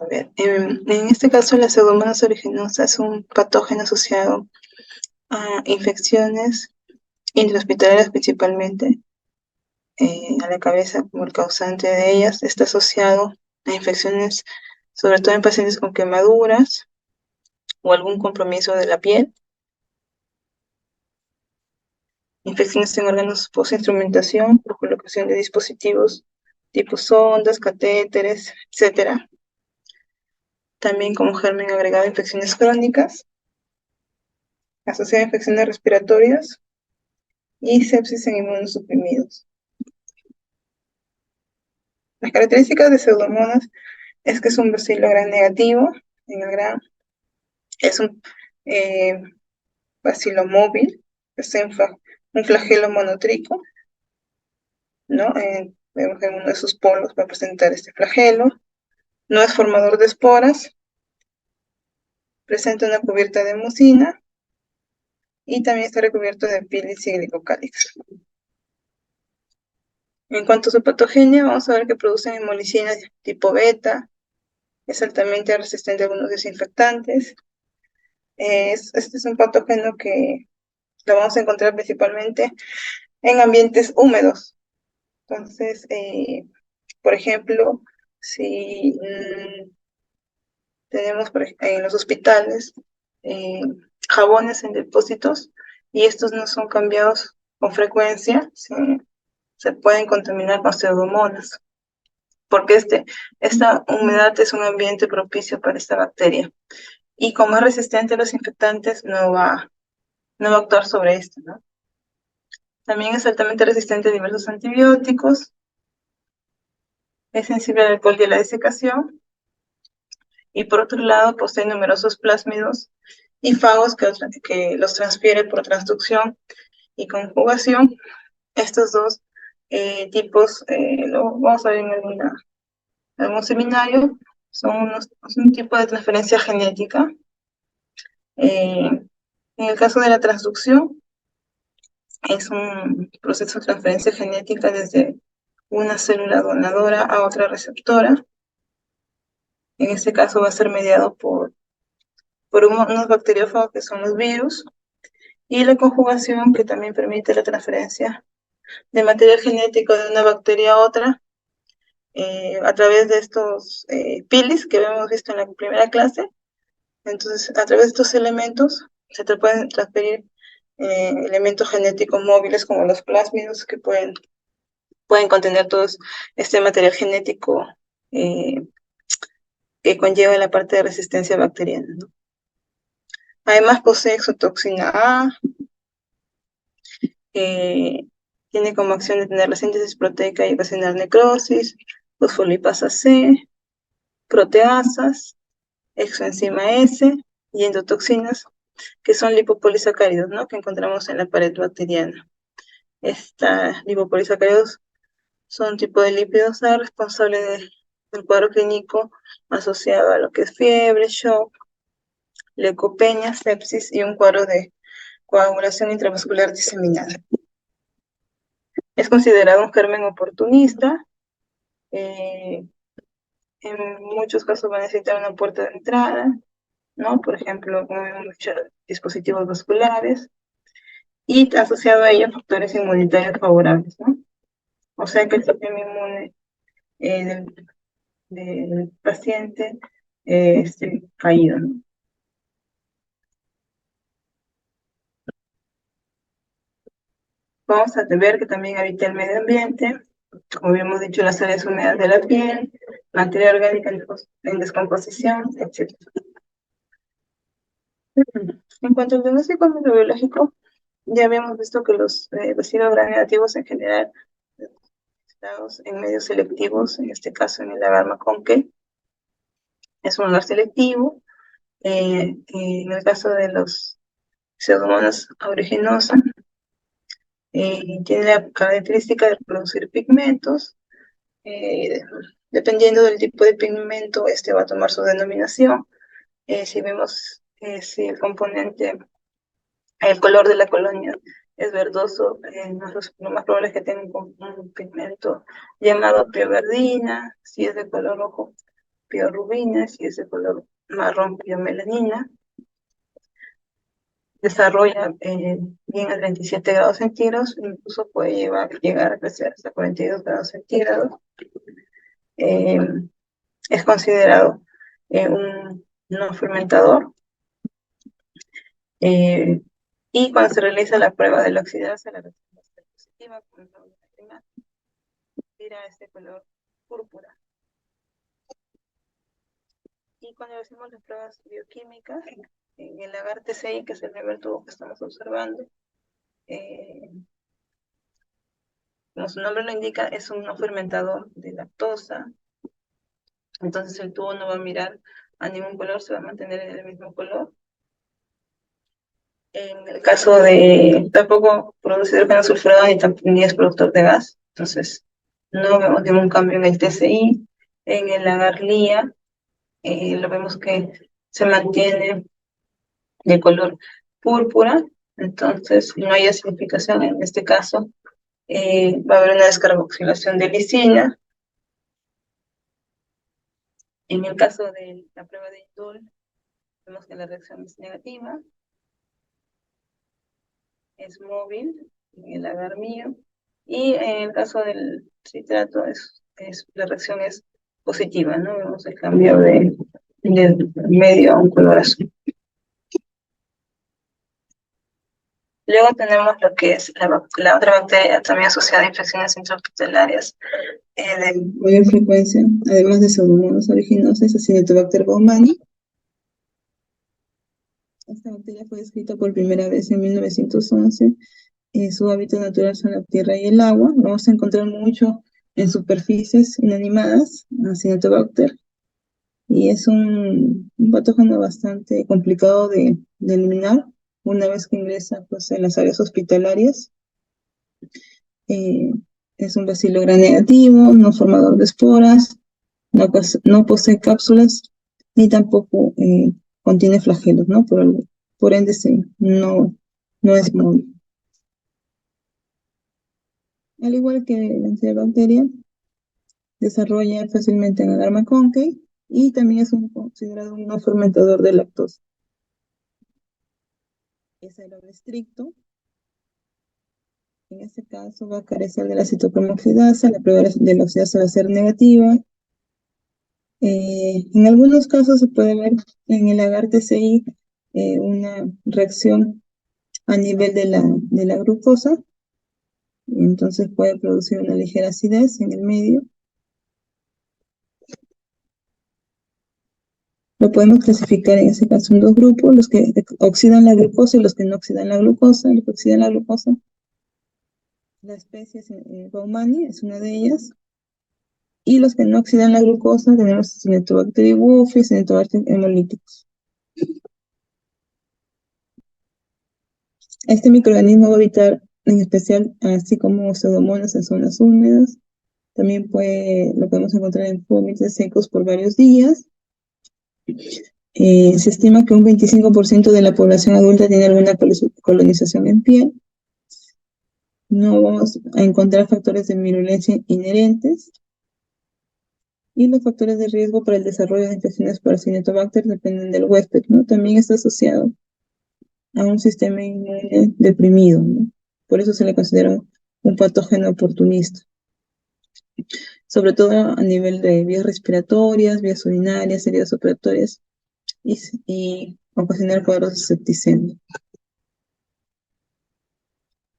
A ver, en este caso la Pseudomonas aeruginosa es un patógeno asociado a infecciones intrahospitalarias principalmente, a la cabeza como el causante de ellas. Está asociado a infecciones, sobre todo en pacientes con quemaduras o algún compromiso de la piel, infecciones en órganos post-instrumentación por colocación de dispositivos tipo sondas, catéteres, etcétera. También como germen agregado a infecciones crónicas, asociada a infecciones respiratorias y sepsis en inmunosuprimidos. Las características de Pseudomonas es que es un bacilo gram negativo en el gram, es un bacilo móvil, es un flagelo monotrico, ¿no? Vemos que en uno de sus polos va a presentar este flagelo, no es formador de esporas, presenta una cubierta de mucina y también está recubierto de pilis y glicocálix. En cuanto a su patogenia, vamos a ver que producen hemolicinas tipo beta, es altamente resistente a algunos desinfectantes. Este es un patógeno que lo vamos a encontrar principalmente en ambientes húmedos. Entonces, por ejemplo, si tenemos en los hospitales jabones en depósitos y estos no son cambiados con frecuencia, se pueden contaminar con pseudomonas, porque esta humedad es un ambiente propicio para esta bacteria. Y como es resistente a los infectantes, no va a actuar sobre esto, ¿no? También es altamente resistente a diversos antibióticos, es sensible al alcohol y a la desecación, y por otro lado posee numerosos plásmidos y fagos que los transfiere por transducción y conjugación. Estos dos tipos lo vamos a ver en algún seminario, es un tipo de transferencia genética. En el caso de la transducción, es un proceso de transferencia genética desde una célula donadora a otra receptora. En este caso va a ser mediado por unos bacteriófagos que son los virus, y la conjugación, que también permite la transferencia de material genético de una bacteria a otra a través de estos pilis que habíamos visto en la primera clase. Entonces, a través de estos elementos se te pueden transferir elementos genéticos móviles como los plásmidos, que pueden contener todo este material genético que conlleva la parte de resistencia bacteriana, ¿no? Además posee exotoxina A, que tiene como acción detener la síntesis proteica y ocasionar necrosis, fosfolipasa C, proteasas, exoenzima S y endotoxinas, que son lipopolisacáridos, ¿no?, que encontramos en la pared bacteriana. Estas lipopolisacáridos son un tipo de lípidos responsables del cuadro clínico asociado a lo que es fiebre, shock, leucopenia, sepsis y un cuadro de coagulación intravascular diseminada. Es considerado un germen oportunista. En muchos casos va a necesitar una puerta de entrada, ¿no? Por ejemplo, como muchos dispositivos vasculares, y asociado a ello factores inmunitarios favorables, ¿no? O sea que el sistema inmune del paciente esté caído, ¿no? Vamos a ver que también habita el medio ambiente, como habíamos dicho, las áreas húmedas de la piel, materia orgánica en descomposición, etc. En cuanto al diagnóstico microbiológico, ya habíamos visto que los bacilos gram negativos en general estados en medios selectivos, en este caso en el agarma conque, es un lugar selectivo. En el caso de los Pseudomonas aeruginosa, tiene la característica de producir pigmentos. Dependiendo del tipo de pigmento, este va a tomar su denominación. Si vemos si el componente, el color de la colonia es verdoso, lo más probable es que tenga un pigmento llamado pioverdina. Si es de color rojo, biorubina, si es de color marrón, biomelanina. Desarrolla bien a 37 grados centígrados, incluso puede llegar a crecer hasta 42 grados centígrados. Eh, es considerado un no fermentador. Y cuando se realiza la prueba de la oxidasa, la reacción va a ser positiva, con una tira este color púrpura. Y cuando hacemos las pruebas bioquímicas, en el agar TCI, que es el primer tubo que estamos observando, como su nombre lo indica, es un no fermentador de lactosa. Entonces el tubo no va a mirar a ningún color, se va a mantener en el mismo color. En el caso de, tampoco produce hidrógeno sulfurado ni es productor de gas, entonces no vemos ningún cambio en el TCI. En el agar LIA, lo vemos que se mantiene de color púrpura, entonces no hay acidificación en este caso. Va a haber una descarboxilación de lisina. En el caso de la prueba de Indol, vemos que la reacción es negativa, es móvil en el agar mío, y en el caso del citrato la reacción es positiva, ¿no? Vemos el cambio de medio a un color azul. Luego tenemos lo que es la otra bacteria también asociada a infecciones intrahospitalarias de mayor frecuencia, además de Pseudomonas aeruginosa, Acinetobacter baumannii. Esta bacteria fue descrita por primera vez en 1911. Su hábitat natural son la tierra y el agua. Lo vamos a encontrar mucho en superficies inanimadas, Acinetobacter, y es un patógeno bastante complicado de eliminar una vez que ingresa pues, en las áreas hospitalarias. Es un bacilo gram negativo, no formador de esporas, no posee cápsulas, ni tampoco contiene flagelos, ¿no? Por ende, no es móvil. Al igual que la Enterobacteria, desarrolla fácilmente en agar McConkey y también es considerado un no fermentador de lactosa. Es aerobe estricto. En este caso va a carecer de la citocromo oxidasa, la prueba de la oxidasa va a ser negativa. En algunos casos se puede ver en el agar TCI una reacción a nivel de la glucosa, entonces puede producir una ligera acidez en el medio. Lo podemos clasificar en ese caso en dos grupos, los que oxidan la glucosa y los que no oxidan la glucosa. Los que oxidan la glucosa, la especie baumannii es una de ellas, y los que no oxidan la glucosa tenemos Acinetobacter buffi, Acinetobacter hemolyticus. Este microorganismo va a habitar en especial, así como Pseudomonas en zonas húmedas. También lo podemos encontrar en fómites secos por varios días. Se estima que un 25% de la población adulta tiene alguna colonización en piel. No vamos a encontrar factores de virulencia inherentes. Y los factores de riesgo para el desarrollo de infecciones por Acinetobacter dependen del huésped, ¿no? También está asociado a un sistema inmune deprimido, ¿no? Por eso se le considera un patógeno oportunista. Sobre todo a nivel de vías respiratorias, vías urinarias, heridas operatorias y ocasionar cuadros de septicemia.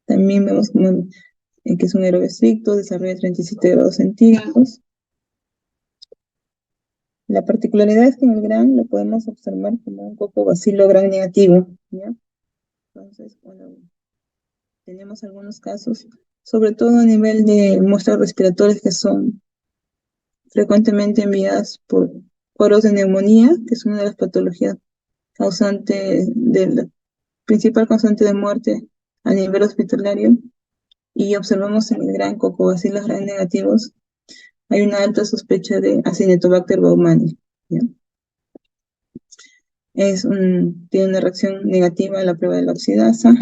También vemos que es un aerobe estricto, desarrolla 37 grados centígrados. La particularidad es que en el gram lo podemos observar como un cocobacilo gram negativo, ¿ya? Entonces, bueno, tenemos algunos casos, sobre todo a nivel de muestras respiratorias que son frecuentemente enviadas por cuadros de neumonía, que es una de las patologías principal causante de muerte a nivel hospitalario, y observamos en el gran cocobacilos gram negativos, hay una alta sospecha de Acinetobacter baumannii, ¿ya? Tiene una reacción negativa a la prueba de la oxidasa.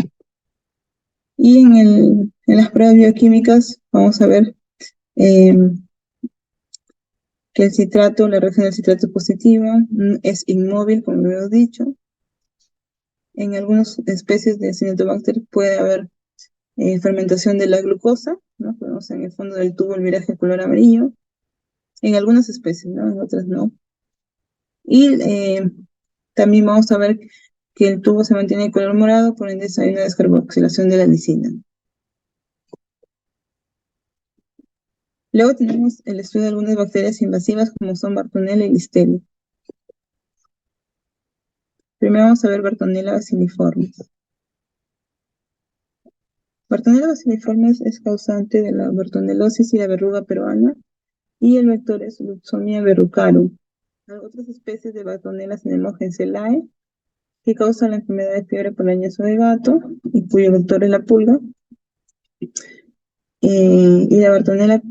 Y en las pruebas bioquímicas vamos a ver que que el citrato, la reacción del citrato es positiva, es inmóvil, como lo he dicho. En algunas especies de Cyanobacter puede haber fermentación de la glucosa, ¿no? Podemos en el fondo del tubo el viraje color amarillo, en algunas especies, ¿no? En otras no. Y también vamos a ver que el tubo se mantiene de color morado, por ende hay una descarboxilación de la lisina. Luego tenemos el estudio de algunas bacterias invasivas como son Bartonella y Listeria. Primero vamos a ver Bartonella bacilliformes. Bartonella bacilliformes es causante de la bartonelosis y la verruga peruana, y el vector es Luxomia verrucarum. Hay otras especies de Bartonella tenemos Gencelae, que causa la enfermedad de fiebre por añazo de gato, y cuyo vector es la pulga, y la Bartonella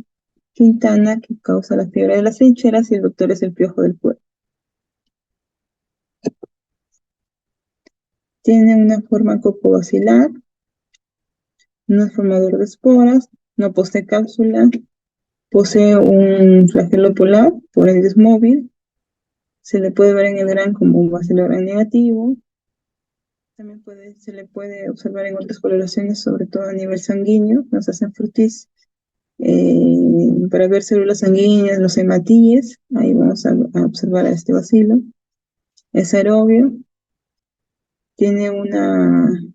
quintana, que causa la fiebre de las trincheras, y el vector es el piojo del puerco. Tiene una forma copobacilar, no es formador de esporas, no posee cápsula, posee un flagelo polar, por ende es móvil, se le puede ver en el gran como un bacilo gran negativo, también se le puede observar en otras coloraciones, sobre todo a nivel sanguíneo, nos hacen frutis, para ver células sanguíneas, los hematíes, ahí vamos a observar a este bacilo, es aerobio, tiene un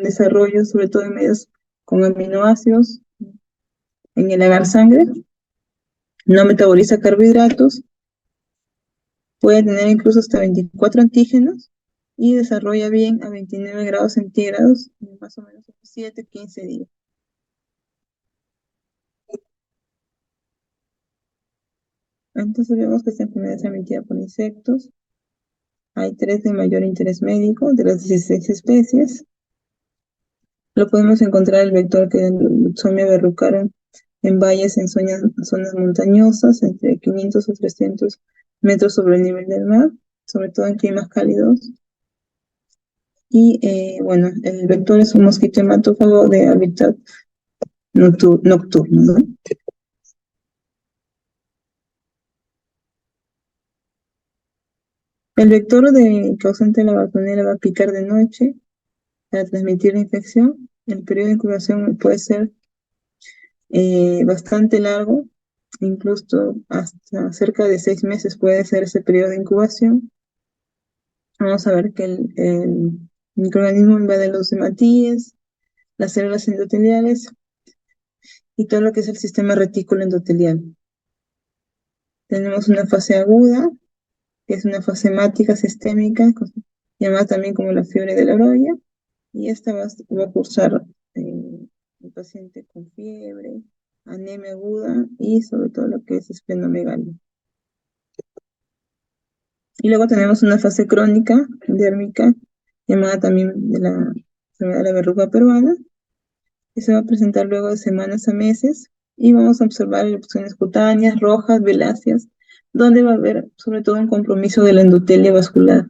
desarrollo sobre todo en medios con aminoácidos en el agar sangre, no metaboliza carbohidratos, puede tener incluso hasta 24 antígenos y desarrolla bien a 29 grados centígrados en más o menos 7-15 días. Entonces vemos que esta enfermedad es transmitida por insectos. Hay 3 de mayor interés médico de las 16 especies. Lo podemos encontrar el vector que es Luxomia verrucarum en valles en zonas montañosas, entre 500 o 300 metros sobre el nivel del mar, sobre todo en climas cálidos. Y bueno, el vector es un mosquito hematófago de hábitat nocturno, ¿no? El vector causante de la bartonella va a picar de noche para transmitir la infección. El periodo de incubación puede ser bastante largo, incluso hasta cerca de 6 meses puede ser ese periodo de incubación. Vamos a ver que el microorganismo invade los hematíes, las células endoteliales y todo lo que es el sistema retículo endotelial. Tenemos una fase aguda, que es una fase hemática sistémica, llamada también como la fiebre de la broya, y esta va a cursar el paciente con fiebre, anemia aguda y sobre todo lo que es esplenomegalia. Y luego tenemos una fase crónica, dérmica, llamada también de la enfermedad de la verruga peruana, que se va a presentar luego de semanas a meses, y vamos a observar erupciones cutáneas, rojas, veláceas, donde va a haber sobre todo un compromiso de la endotelia vascular.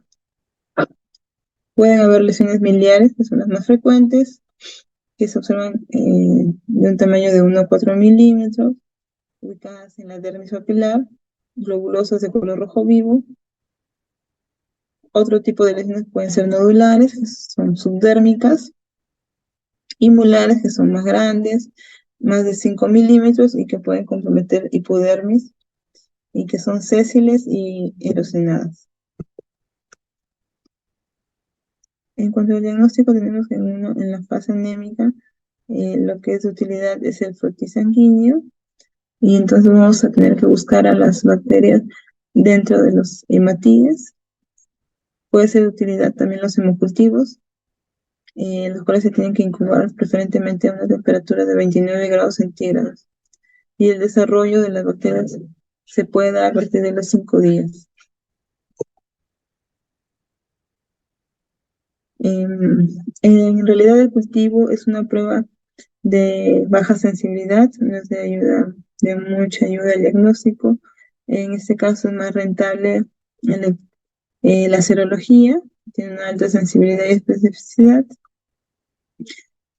Pueden haber lesiones miliares, que son las más frecuentes, que se observan de un tamaño de 1 a 4 milímetros, ubicadas en la dermis papilar, globulosas de color rojo vivo. Otro tipo de lesiones pueden ser nodulares, que son subdérmicas, y molares, que son más grandes, más de 5 milímetros y que pueden comprometer hipodermis, y que son sésiles y erosionadas. En cuanto al diagnóstico, tenemos en la fase anémica, lo que es de utilidad es el frutis sanguíneo, y entonces vamos a tener que buscar a las bacterias dentro de los hematíes. Puede ser de utilidad también los hemocultivos, los cuales se tienen que incubar preferentemente a una temperatura de 29 grados centígrados. Y el desarrollo de las bacterias se puede dar a partir de los 5 días. En realidad el cultivo es una prueba de baja sensibilidad, no es de mucha ayuda al diagnóstico. En este caso es más rentable la serología, tiene una alta sensibilidad y especificidad.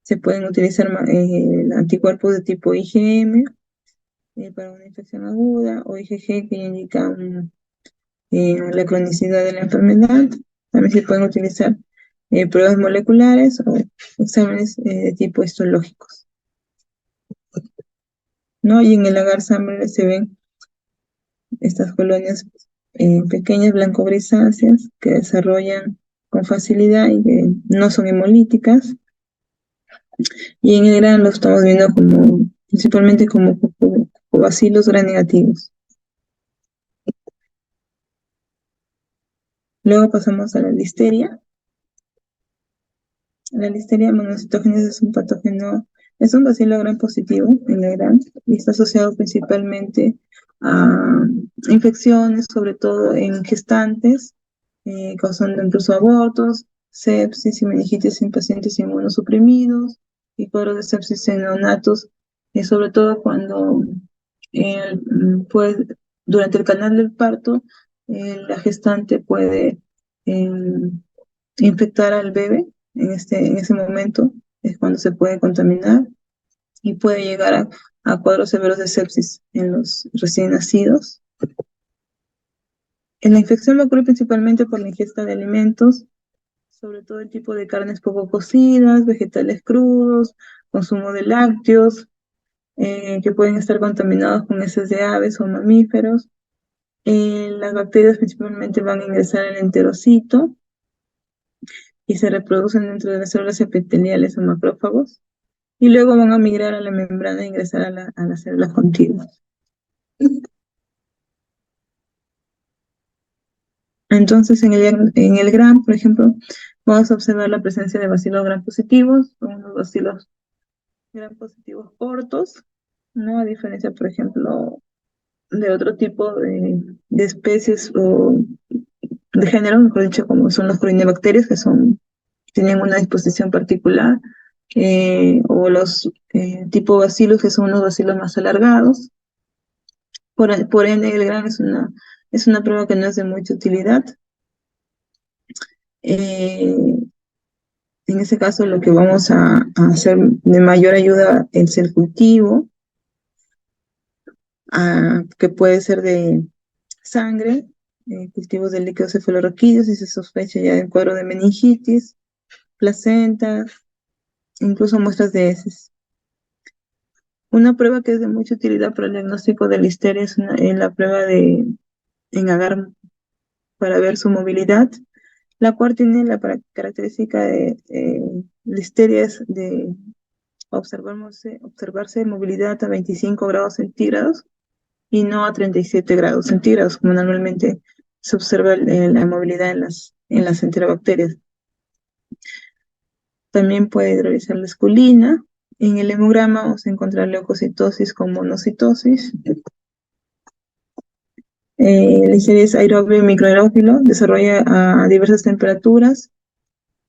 Se pueden utilizar anticuerpos de tipo IgM, para una infección aguda, o IgG, que indica la cronicidad de la enfermedad. También se pueden utilizar pruebas moleculares o exámenes de tipo histológicos, ¿no? Y en el agar sangre se ven estas colonias pequeñas blanco-grisáceas que desarrollan con facilidad y que no son hemolíticas. Y en el gran lo estamos viendo como, principalmente como bacilos gram negativos. Luego pasamos a la listeria. La listeria monocitógenes es un patógeno, es un bacilo gram positivo en la gran y está asociado principalmente a infecciones, sobre todo en gestantes, causando incluso abortos, sepsis y meningitis en pacientes inmunosuprimidos y cuadros de sepsis en neonatos, sobre todo cuando pues, durante el canal del parto la gestante puede infectar al bebé en ese momento, es cuando se puede contaminar y puede llegar a cuadros severos de sepsis en los recién nacidos. En la infección ocurre principalmente por la ingesta de alimentos, sobre todo el tipo de carnes poco cocidas, vegetales crudos, consumo de lácteos, que pueden estar contaminados con heces de aves o mamíferos. Las bacterias principalmente van a ingresar al enterocito y se reproducen dentro de las células epiteliales o macrófagos, y luego van a migrar a la membrana e ingresar a las células contiguas. Entonces, en el GRAM, por ejemplo, vamos a observar la presencia de bacilos gram positivos, son unos bacilos gram positivos cortos, ¿no? A diferencia, por ejemplo, de otro tipo de especies o de género, mejor dicho, como son los corinebacterias, que tienen una disposición particular, o los tipo bacilos, que son unos bacilos más alargados. Por ende, el GRAM es una prueba que no es de mucha utilidad. En ese caso, lo que vamos a hacer de mayor ayuda es el cultivo, que puede ser de sangre, cultivos de líquidos cefalorraquídeos si se sospecha ya de cuadro de meningitis, placenta, incluso muestras de heces. Una prueba que es de mucha utilidad para el diagnóstico de listeria es la prueba en agar para ver su movilidad, la cual tiene la característica de listeria es de observarse movilidad a 25 grados centígrados y no a 37 grados centígrados, como normalmente se observa la movilidad en las enterobacterias. También puede hidrolizar la esculina. En el hemograma vamos a encontrar leucocitosis con monocitosis. La listeria es aeróbio y microaerófilo, desarrolla a diversas temperaturas,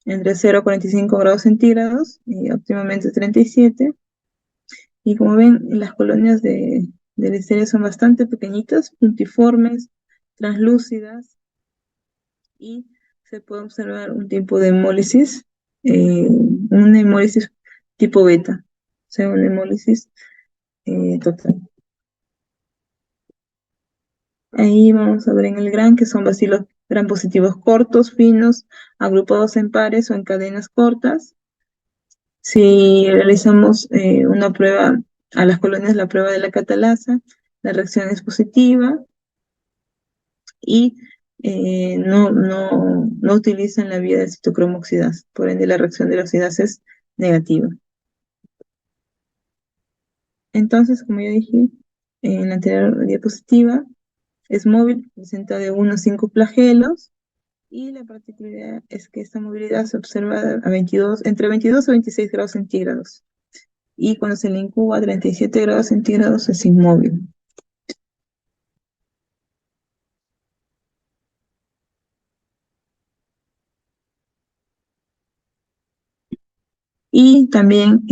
entre 0 a 45 grados centígrados y óptimamente 37. Y como ven, las colonias de listeria son bastante pequeñitas, puntiformes, translúcidas, y se puede observar un tipo de hemólisis, una hemólisis tipo beta, o sea, una hemólisis total. Ahí vamos a ver en el GRAM que son bacilos gram positivos cortos, finos, agrupados en pares o en cadenas cortas. Si realizamos una prueba a las colonias, la prueba de la catalasa, la reacción es positiva y no utilizan la vía del citocromo oxidasa, por ende la reacción de la oxidasa es negativa. Entonces, como ya dije en la anterior diapositiva, es móvil, presenta de 1 a 5 flagelos, y la particularidad es que esta movilidad se observa entre 22 a 26 grados centígrados, y cuando se le incuba a 37 grados centígrados es inmóvil. Y también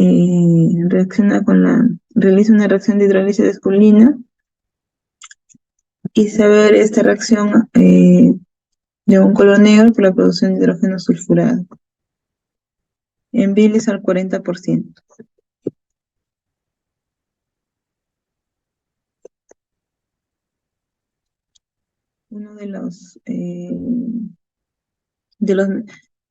realiza una reacción de hidrólisis de esculina, y se ve esta reacción de un color negro por la producción de hidrógeno sulfurado, en bilis al 40%. Uno de las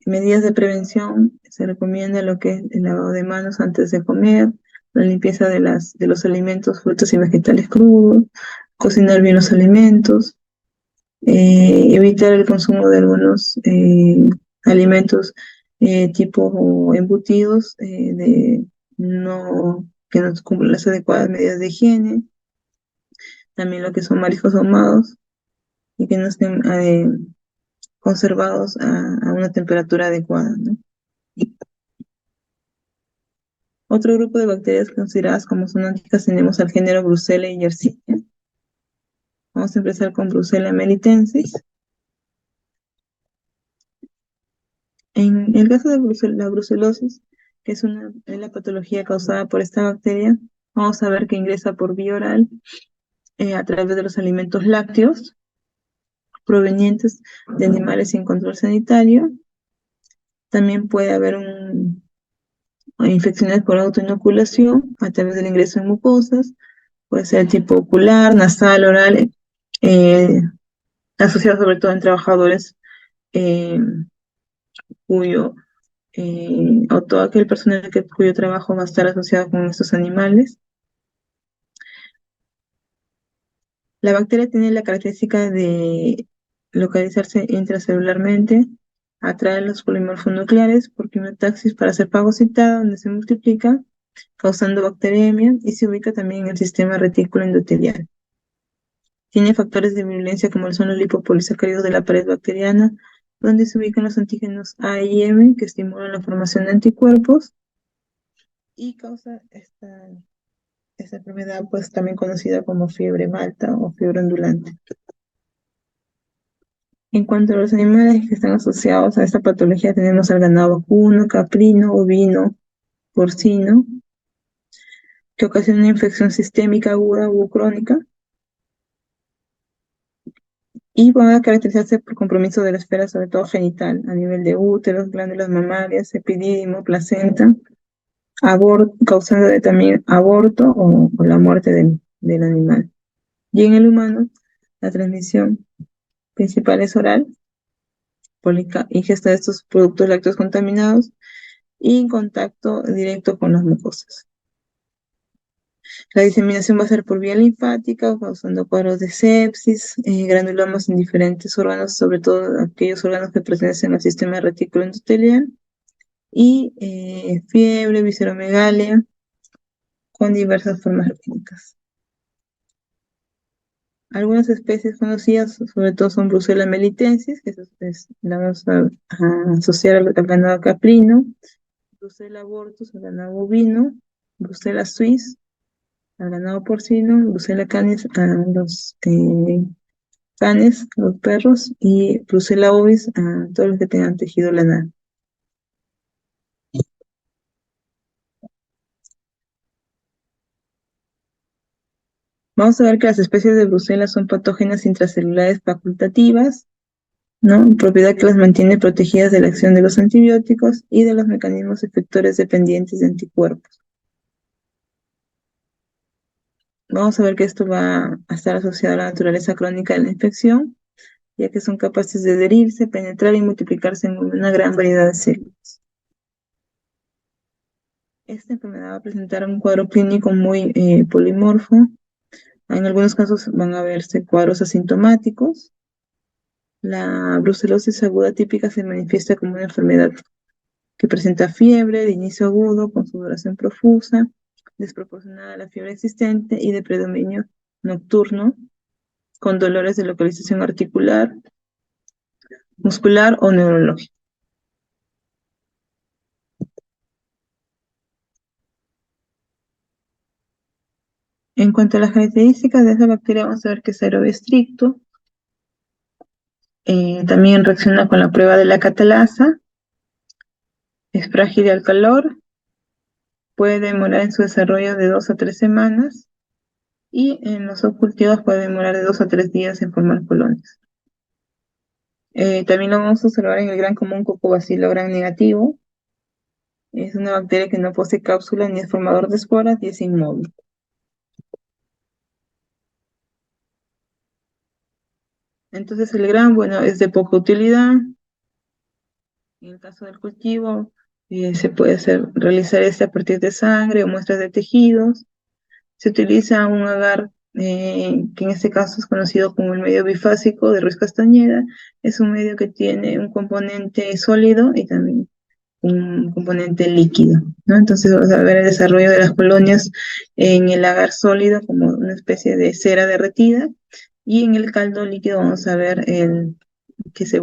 medidas de prevención se recomienda lo que es el lavado de manos antes de comer, la limpieza de los alimentos, frutas y vegetales crudos, cocinar bien los alimentos, evitar el consumo de algunos alimentos tipo embutidos que no cumplen las adecuadas medidas de higiene, también lo que son mariscos ahumados y que no estén conservados a una temperatura adecuada, ¿no? Otro grupo de bacterias consideradas como zoonóticas tenemos al género Brucella y Yersinia. Vamos a empezar con Brucella melitensis. En el caso de la brucelosis, que es la patología causada por esta bacteria, vamos a ver que ingresa por vía oral a través de los alimentos lácteos provenientes de animales sin control sanitario. También puede haber infecciones por autoinoculación a través del ingreso en mucosas, puede ser tipo ocular, nasal, oral, eh, asociado sobre todo en trabajadores eh, cuyo o todo aquel personal cuyo trabajo va a estar asociado con estos animales. La bacteria tiene la característica de localizarse intracelularmente, atrae los polimorfos nucleares por quimiotaxis para ser fagocitada, donde se multiplica, causando bacteriemia y se ubica también en el sistema retículo endotelial. Tiene factores de virulencia como son los lipopolisacáridos de la pared bacteriana, donde se ubican los antígenos A y M que estimulan la formación de anticuerpos y causa esta enfermedad pues también conocida como fiebre malta o fiebre ondulante. En cuanto a los animales que están asociados a esta patología, tenemos al ganado vacuno, caprino, ovino, porcino, que ocasiona una infección sistémica aguda u crónica y va a caracterizarse por compromiso de la esfera, sobre todo genital, a nivel de úteros, glándulas mamarias, epidídimo, placenta, causando también aborto o la muerte del animal. Y en el humano, la transmisión principal es oral, por la ingesta de estos productos lácteos contaminados y en contacto directo con las mucosas. La diseminación va a ser por vía linfática, causando cuadros de sepsis, granulomas en diferentes órganos, sobre todo aquellos órganos que pertenecen al sistema retículo endotelial, y fiebre, visceromegalia, con diversas formas clínicas. Algunas especies conocidas, sobre todo, son Brucella melitensis, que la vamos a asociar al ganado caprino, Brucella abortus, al ganado bovino, Brucella suis, al ganado porcino, Brucella canis a los canes, los perros, y Brucella ovis a todos los que tengan tejido lanar. Vamos a ver que las especies de Brucella son patógenas intracelulares facultativas, ¿no? Propiedad que las mantiene protegidas de la acción de los antibióticos y de los mecanismos efectores dependientes de anticuerpos. Vamos a ver que esto va a estar asociado a la naturaleza crónica de la infección, ya que son capaces de adherirse, penetrar y multiplicarse en una gran variedad de células. Esta enfermedad va a presentar un cuadro clínico muy polimorfo. En algunos casos van a verse cuadros asintomáticos. La brucelosis aguda típica se manifiesta como una enfermedad que presenta fiebre de inicio agudo con sudoración profusa, desproporcionada a la fiebre existente y de predominio nocturno, con dolores de localización articular, muscular o neurológica. En cuanto a las características de esa bacteria, vamos a ver que es aerobio estricto, también reacciona con la prueba de la catalasa, es frágil al calor, puede demorar en su desarrollo de 2 a 3 semanas y en los subcultivos puede demorar de 2 a 3 días en formar colonias. También lo vamos a observar en el gran común Coccobacilo gram negativo. Es una bacteria que no posee cápsula ni es formador de esporas y es inmóvil. Entonces el grano, bueno, es de poca utilidad. En el caso del cultivo, se puede realizar este a partir de sangre o muestras de tejidos. Se utiliza un agar, que en este caso es conocido como el medio bifásico de Ruiz Castañeda. Es un medio que tiene un componente sólido y también un componente líquido, ¿no? Entonces vamos a ver el desarrollo de las colonias en el agar sólido como una especie de cera derretida, y en el caldo líquido vamos a ver que se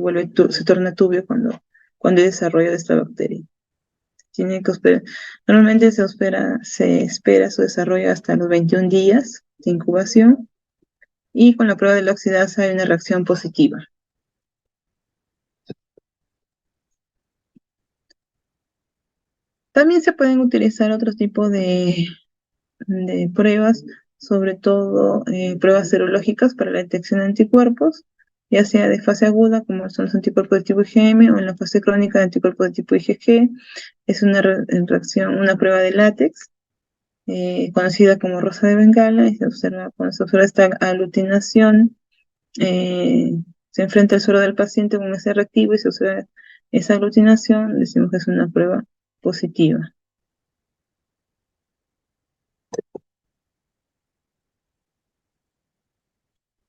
torna tubio cuando hay desarrollo de esta bacteria. Normalmente se espera su desarrollo hasta los 21 días de incubación, y con la prueba de la oxidasa hay una reacción positiva. También se pueden utilizar otros tipos de pruebas, sobre todo pruebas serológicas para la detección de anticuerpos, ya sea de fase aguda, como son los anticuerpos de tipo IgM, o en la fase crónica de anticuerpos de tipo IgG. Es una reacción, una prueba de látex, conocida como rosa de Bengala, y cuando se observa esta aglutinación, eh, se enfrenta el suero del paciente con ese reactivo y se observa esa aglutinación, decimos que es una prueba positiva.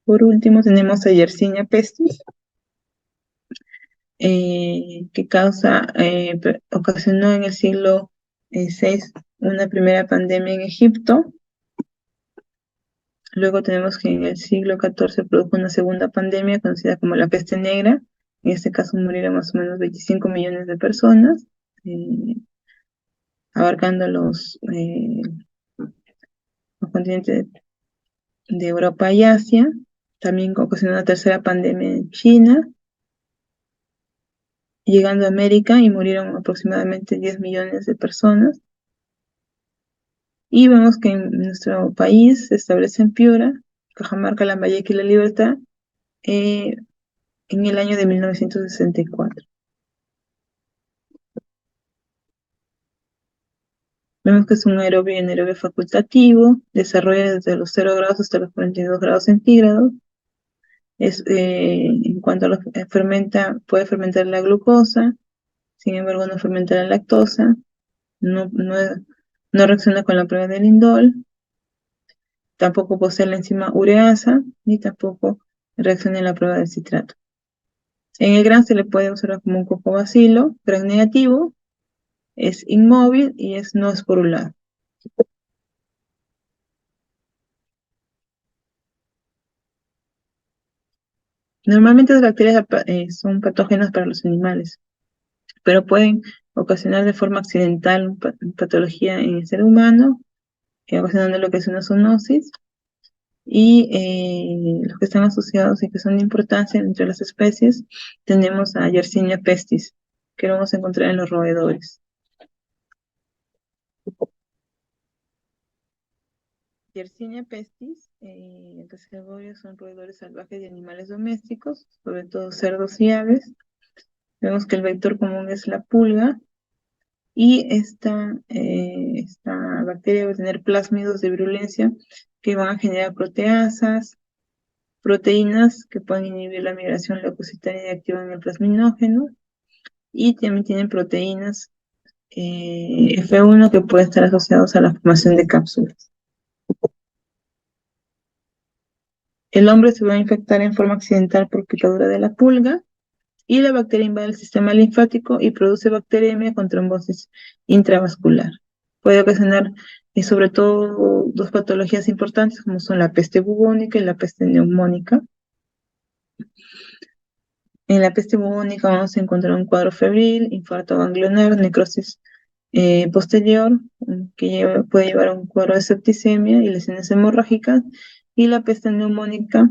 Por último, tenemos a Yersinia pestis, que ocasionó en el siglo VI una primera pandemia en Egipto. Luego tenemos que en el siglo XIV produjo una segunda pandemia conocida como la peste negra. En este caso murieron más o menos 25 millones de personas, eh, abarcando los continentes de Europa y Asia. También ocasionó una tercera pandemia en China, llegando a América, y murieron aproximadamente 10 millones de personas. Y vemos que en nuestro país se establece en Piura, Cajamarca, Lambayeque y La Libertad, eh, en el año de 1964. Vemos que es un aerobio y anaerobio facultativo, desarrolla desde los 0 grados hasta los 42 grados centígrados. En cuanto a puede fermentar la glucosa, sin embargo no fermenta la lactosa, no reacciona con la prueba del indol, tampoco posee la enzima ureasa, ni tampoco reacciona en la prueba del citrato. En el GRAN se le puede observar como un cocobacilo GRAN negativo, es inmóvil y no esporulado. Normalmente las bacterias son patógenas para los animales, pero pueden ocasionar de forma accidental patología en el ser humano, ocasionando lo que es una zoonosis. Y los que están asociados y que son de importancia entre las especies, tenemos a Yersinia pestis, que lo vamos a encontrar en los roedores. Yersinia pestis, los roedores son roedores salvajes de animales domésticos, sobre todo cerdos y aves. Vemos que el vector común es la pulga, y esta bacteria va a tener plásmidos de virulencia que van a generar proteasas, proteínas que pueden inhibir la migración leucocitaria y activan el plasminógeno, y también tienen proteínas F1 que pueden estar asociados a la formación de cápsulas. El hombre se va a infectar en forma accidental por picadura de la pulga, y la bacteria invade el sistema linfático y produce bacteriemia con trombosis intravascular. Puede ocasionar, sobre todo, dos patologías importantes como son la peste bubónica y la peste neumónica. En la peste bubónica vamos a encontrar un cuadro febril, infarto ganglionar, necrosis posterior, que puede llevar a un cuadro de septicemia y lesiones hemorrágicas, y la peste neumónica,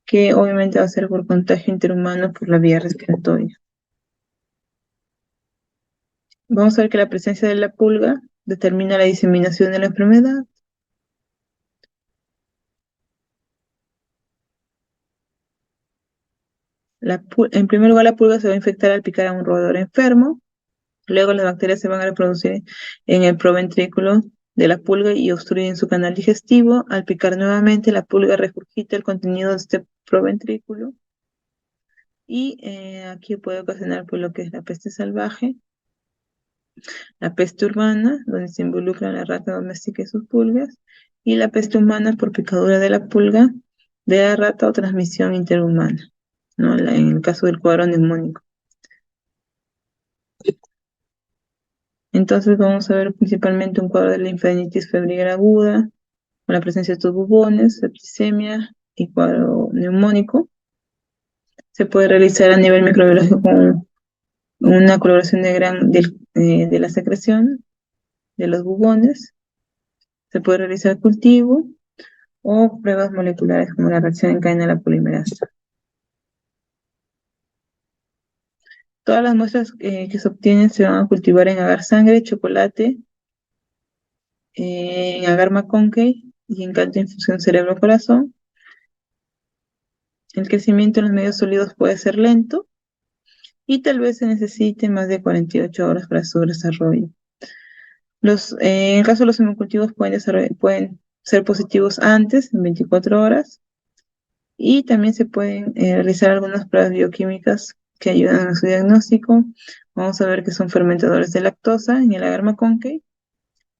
que obviamente va a ser por contagio interhumano por la vía respiratoria. Vamos a ver que la presencia de la pulga determina la diseminación de la enfermedad. En primer lugar, la pulga se va a infectar al picar a un roedor enfermo. Luego las bacterias se van a reproducir en el proventrículo de la pulga y obstruyen su canal digestivo. Al picar nuevamente, la pulga regurgita el contenido de este proventrículo y aquí puede ocasionar pues, lo que es la peste salvaje, la peste urbana, donde se involucra la rata doméstica y sus pulgas, y la peste humana por picadura de la pulga de la rata o transmisión interhumana, ¿no? En el caso del cuadro neumónico. Entonces vamos a ver principalmente un cuadro de linfadenitis febril aguda, con la presencia de estos bubones, septicemia y cuadro neumónico. Se puede realizar a nivel microbiológico con una coloración de la secreción de los bubones. Se puede realizar cultivo o pruebas moleculares como la reacción en cadena de la polimerasa. Todas las muestras que se obtienen se van a cultivar en agar sangre, chocolate, en agar McConkey y en caldo infusión cerebro-corazón. El crecimiento en los medios sólidos puede ser lento y tal vez se necesite más de 48 horas para su desarrollo. En el caso de los hemocultivos pueden ser positivos antes, en 24 horas, y también se pueden realizar algunas pruebas bioquímicas que ayudan a su diagnóstico. Vamos a ver que son fermentadores de lactosa en el agar McConkey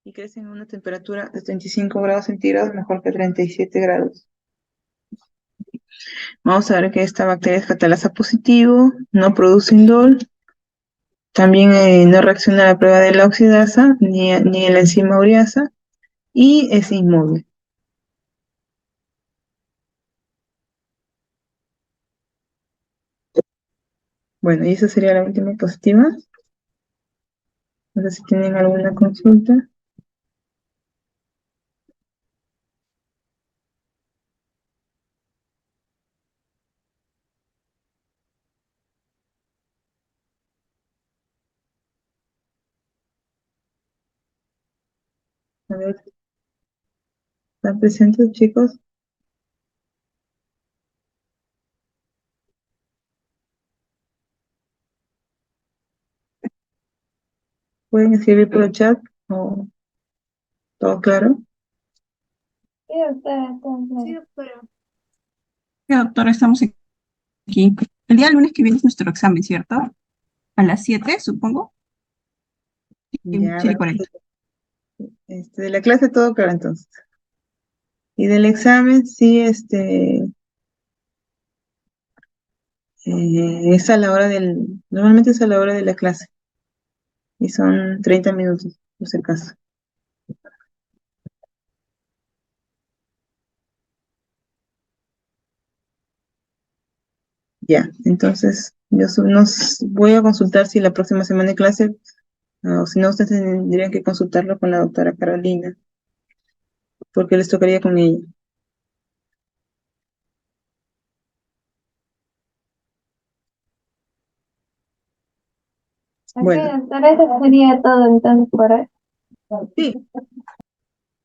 y crecen a una temperatura de 35 grados centígrados, mejor que 37 grados. Vamos a ver que esta bacteria es catalasa positivo, no produce indol, también no reacciona a la prueba de la oxidasa ni a la enzima ureasa y es inmóvil. Bueno, y esa sería la última positiva. No sé si tienen alguna consulta. A ver, ¿están presentes, chicos? ¿Pueden escribir por el chat? ¿O todo claro? Sí, doctora, todo claro. Sí, doctora. Sí, doctora, estamos aquí. El día lunes que viene es nuestro examen, ¿cierto? A las 7, supongo. Ya, 7:40. de la clase todo claro entonces. Y del examen, sí, es a la hora normalmente es a la hora de la clase. Y son 30 minutos, por si acaso. Ya, entonces nos voy a consultar si la próxima semana de clase, o si no, ustedes tendrían que consultarlo con la doctora Carolina, porque les tocaría con ella. Ok, Bueno, doctora, eso sería todo entonces por hoy. sí,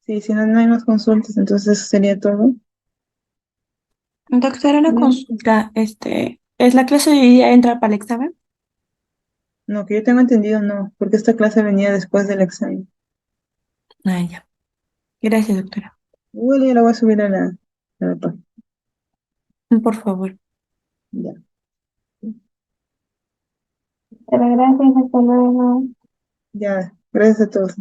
sí, si no, no hay más consultas, entonces eso sería todo. Doctora, una Bien. consulta, ¿es la clase de hoy día entra para el examen? No, que yo tengo entendido, no, porque esta clase venía después del examen. Ah, ya. Gracias, doctora. Igual ya la voy a subir a la página. Por favor. Ya. Pero gracias, hasta luego. Ya, gracias a todos.